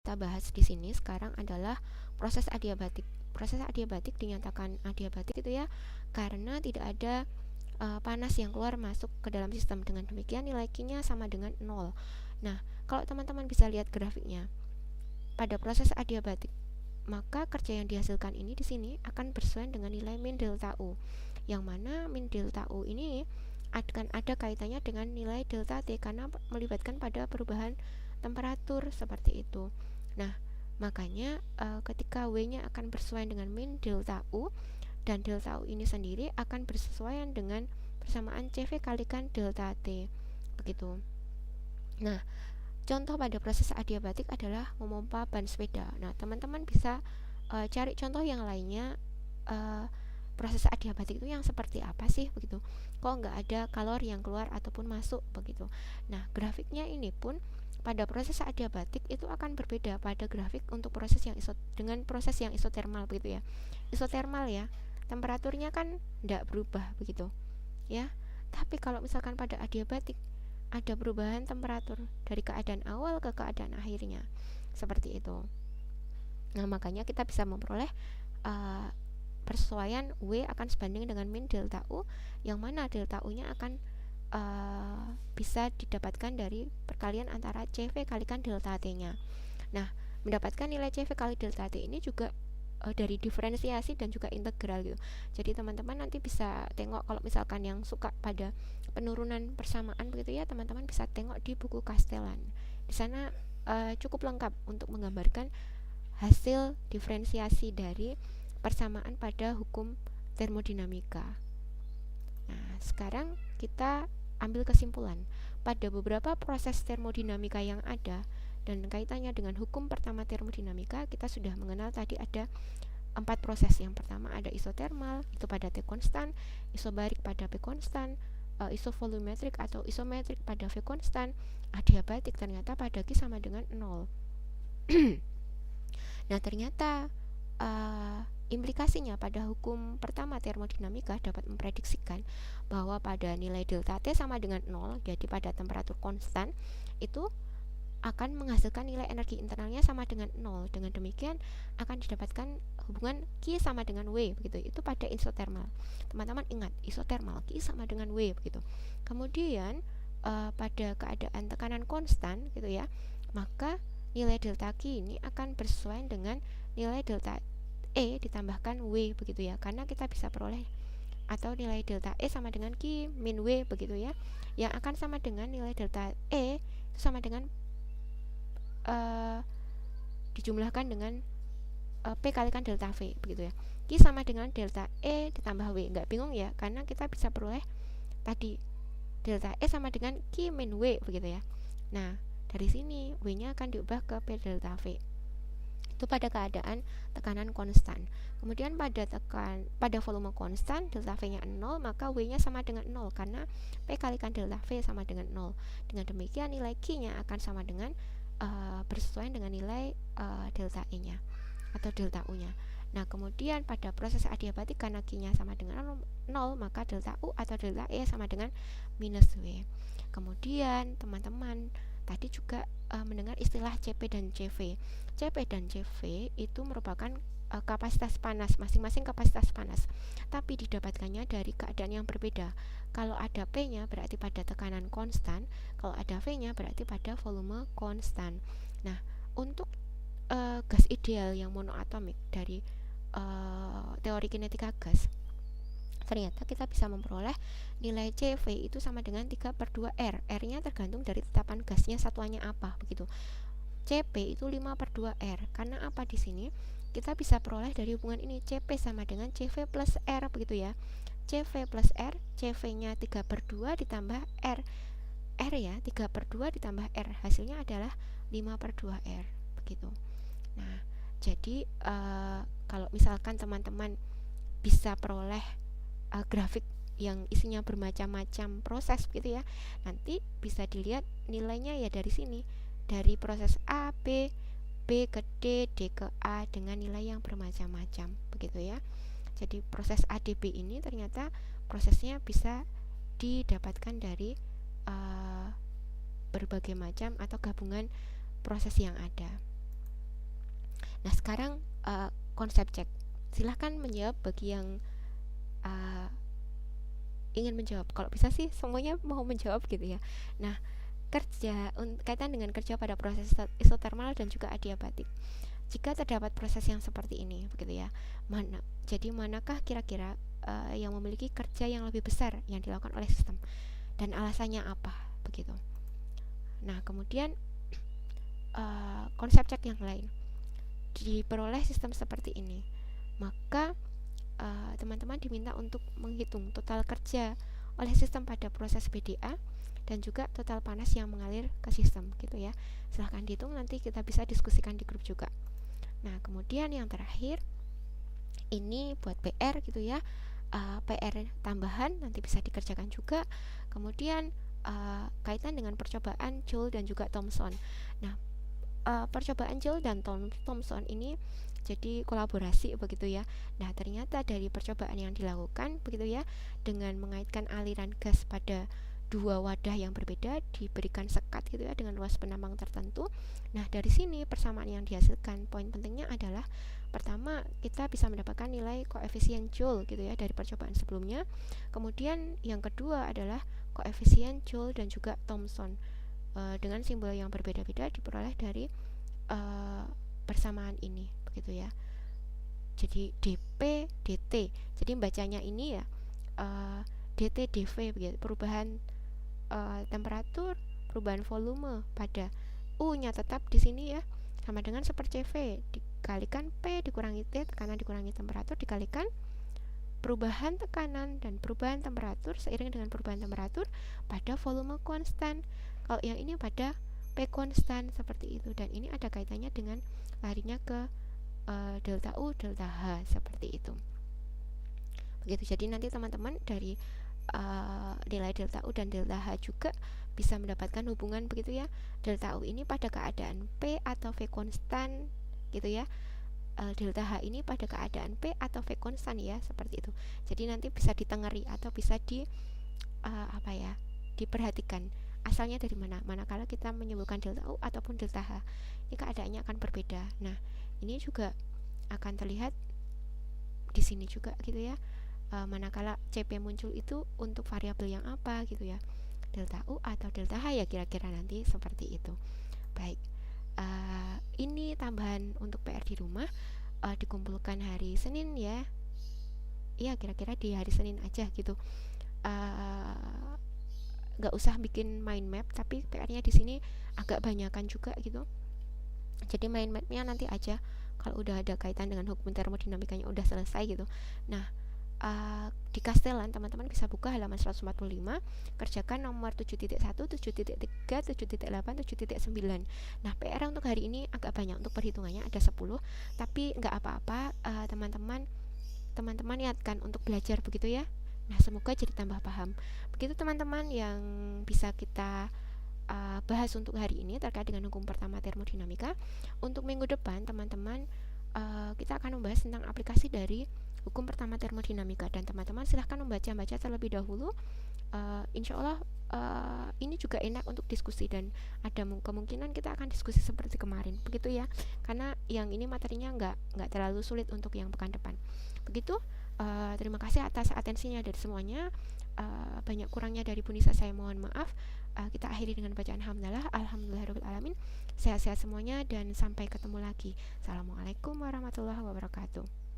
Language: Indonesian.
kita bahas di sini sekarang adalah proses adiabatik. Proses adiabatik dinyatakan adiabatik itu ya karena tidak ada panas yang keluar masuk ke dalam sistem. Dengan demikian nilai Q-nya sama dengan 0. Nah, kalau teman-teman bisa lihat grafiknya, pada proses adiabatik, maka kerja yang dihasilkan ini di sini akan bersesuaian dengan nilai min delta U. Yang mana min delta U ini akan ada kaitannya dengan nilai delta T karena melibatkan pada perubahan temperatur seperti itu. Nah, makanya ketika W-nya akan bersesuaian dengan min delta U, dan delta U ini sendiri akan bersesuaian dengan persamaan CV kalikan delta T begitu. Nah, contoh pada proses adiabatik adalah memompa ban sepeda. Nah, teman-teman bisa cari contoh yang lainnya, proses adiabatik itu yang seperti apa sih begitu. Kok nggak ada kalori yang keluar ataupun masuk begitu. Nah, grafiknya ini pun pada proses adiabatik itu akan berbeda pada grafik untuk proses yang dengan proses yang isotermal begitu ya. Isotermal ya, temperaturnya kan tidak berubah begitu ya. Tapi kalau misalkan pada adiabatik ada perubahan temperatur dari keadaan awal ke keadaan akhirnya seperti itu. Nah, makanya kita bisa memperoleh persesuaian W akan sebanding dengan min delta U, yang mana delta U nya akan bisa didapatkan dari perkalian antara CV kalikan delta T nya. Nah, mendapatkan nilai CV kali delta T ini juga dari diferensiasi dan juga integral gitu. Jadi teman-teman nanti bisa tengok, kalau misalkan yang suka pada penurunan persamaan begitu ya, teman-teman bisa tengok di buku Castellan. Di sana cukup lengkap untuk menggambarkan hasil diferensiasi dari persamaan pada hukum termodinamika. Nah, sekarang kita ambil kesimpulan. Pada beberapa proses termodinamika yang ada dan kaitannya dengan hukum pertama termodinamika, kita sudah mengenal tadi ada 4 proses. Yang pertama ada isotermal, itu pada T konstan, isobarik pada P konstan, isovolumetrik atau isometrik pada V konstan, adiabatik ternyata pada Q sama dengan 0. Nah, ternyata implikasinya pada hukum pertama termodinamika dapat memprediksikan bahwa pada nilai delta T sama dengan 0, jadi pada temperatur konstan, itu akan menghasilkan nilai energi internalnya sama dengan 0. Dengan demikian akan didapatkan hubungan Q sama dengan W begitu. Itu pada isotermal. Teman-teman ingat, isotermal Q sama dengan W begitu. Kemudian pada keadaan tekanan konstan gitu ya, maka nilai delta Q ini akan bersesuaian dengan nilai delta E ditambahkan W begitu ya, karena kita bisa peroleh atau nilai delta E sama dengan Q min W begitu ya, yang akan sama dengan nilai delta E itu sama dengan dijumlahkan dengan P kalikan delta V begitu ya. Q sama dengan delta E ditambah W. Nggak bingung ya, karena kita bisa peroleh tadi delta E sama dengan Q min W begitu ya. Nah, dari sini W nya akan diubah ke P delta V. Itu pada keadaan tekanan konstan. Kemudian pada volume konstan, delta V-nya 0, maka W-nya sama dengan 0 karena P kalikan delta V sama dengan 0. Dengan demikian nilai Q-nya akan sama dengan bersesuaian dengan nilai delta E-nya atau delta U-nya. Nah, kemudian pada proses adiabatik karena Q-nya sama dengan 0, maka delta U atau delta E sama dengan minus W. Kemudian teman-teman tadi juga mendengar istilah CP dan CV. CP dan CV itu merupakan kapasitas panas, masing-masing kapasitas panas, tapi didapatkannya dari keadaan yang berbeda. Kalau ada P-nya berarti pada tekanan konstan, kalau ada V-nya berarti pada volume konstan. Nah, untuk gas ideal yang monoatomik dari teori kinetika gas, ternyata kita bisa memperoleh nilai CV itu sama dengan 3/2R. R-nya tergantung dari tetapan gasnya satuannya apa begitu. CP itu 5/2R. Karena apa di sini? Kita bisa peroleh dari hubungan ini, CP sama dengan CV plus R begitu ya. CV plus R, CV-nya 3/2 ditambah R. R ya, 3/2 ditambah R. Hasilnya adalah 5/2R begitu. Nah, jadi kalau misalkan teman-teman bisa peroleh grafik yang isinya bermacam-macam proses gitu ya, nanti bisa dilihat nilainya ya dari sini, dari proses A, B, B ke D, D ke A dengan nilai yang bermacam-macam begitu ya. Jadi proses ADB ini ternyata prosesnya bisa didapatkan dari berbagai macam atau gabungan proses yang ada. Nah sekarang konsep cek, silahkan menjawab bagi yang uh, ingin menjawab. Kalau bisa sih semuanya mau menjawab gitu ya. Nah kaitan dengan kerja pada proses isotermal dan juga adiabatik. Jika terdapat proses yang seperti ini, begitu ya, jadi manakah kira-kira yang memiliki kerja yang lebih besar yang dilakukan oleh sistem dan alasannya apa, begitu. Nah, kemudian konsep cek yang lain diperoleh sistem seperti ini, maka teman-teman diminta untuk menghitung total kerja oleh sistem pada proses BDA dan juga total panas yang mengalir ke sistem, gitu ya. Silahkan dihitung, nanti kita bisa diskusikan di grup juga. Nah, kemudian yang terakhir ini buat PR gitu ya, PR tambahan nanti bisa dikerjakan juga. Kemudian kaitan dengan percobaan Joule dan juga Thomson. Nah, percobaan Joule dan Thomson ini jadi kolaborasi begitu ya. Nah, ternyata dari percobaan yang dilakukan begitu ya, dengan mengaitkan aliran gas pada dua wadah yang berbeda diberikan sekat gitu ya dengan luas penambang tertentu. Nah, dari sini persamaan yang dihasilkan, poin pentingnya adalah pertama kita bisa mendapatkan nilai koefisien Joule gitu ya dari percobaan sebelumnya. Kemudian yang kedua adalah koefisien Joule dan juga Thomson dengan simbol yang berbeda-beda diperoleh dari persamaan ini begitu ya. Jadi dp dt, jadi bacanya ini ya dt dv begitu, perubahan temperatur, perubahan volume pada U nya tetap di sini ya, sama dengan 1/CV dikalikan P dikurangi T, tekanan dikurangi temperatur, dikalikan perubahan tekanan dan perubahan temperatur seiring dengan perubahan temperatur pada volume konstan. Kalau yang ini pada P konstan, seperti itu. Dan ini ada kaitannya dengan larinya ke delta U, delta H, seperti itu. Begitu. Jadi nanti teman-teman dari nilai delta U dan delta H juga bisa mendapatkan hubungan begitu ya. Delta U ini pada keadaan P atau V konstan gitu ya. Delta H ini pada keadaan P atau V konstan ya, seperti itu. Jadi nanti bisa ditengeri atau bisa diperhatikan asalnya dari mana, manakala kita menyebutkan delta U ataupun delta H, ini keadaannya akan berbeda. Nah, ini juga akan terlihat di sini juga gitu ya, manakala CP muncul itu untuk variabel yang apa gitu ya, delta U atau delta H ya, kira-kira nanti seperti itu. Baik, ini tambahan untuk PR di rumah, dikumpulkan hari Senin ya. Iya, kira-kira di hari Senin aja gitu. Nggak usah bikin mind map, tapi PR-nya di sini agak banyakan juga gitu. Jadi mind map-nya nanti aja kalau udah ada kaitan dengan hukum termodinamikanya udah selesai gitu. Nah, di Castellan teman-teman bisa buka halaman 145, kerjakan nomor 7.1, 7.3, 7.8, 7.9. Nah, PR untuk hari ini agak banyak, untuk perhitungannya ada 10, tapi nggak apa-apa, teman-teman niatkan untuk belajar begitu ya. Nah, semoga jadi tambah paham. Begitu teman-teman yang bisa kita bahas untuk hari ini terkait dengan hukum pertama termodinamika. Untuk minggu depan teman-teman kita akan membahas tentang aplikasi dari hukum pertama termodinamika, dan teman-teman silahkan membaca terlebih dahulu. Insya Allah ini juga enak untuk diskusi, dan ada kemungkinan kita akan diskusi seperti kemarin begitu ya, karena yang ini materinya nggak terlalu sulit untuk yang pekan depan begitu. Terima kasih atas atensinya dari semuanya. Banyak kurangnya dari Bu Nisa saya mohon maaf. Kita akhiri dengan bacaan hamdalah, alhamdulillahirabbil alamin. Sehat-sehat semuanya dan sampai ketemu lagi. Assalamualaikum warahmatullahi wabarakatuh.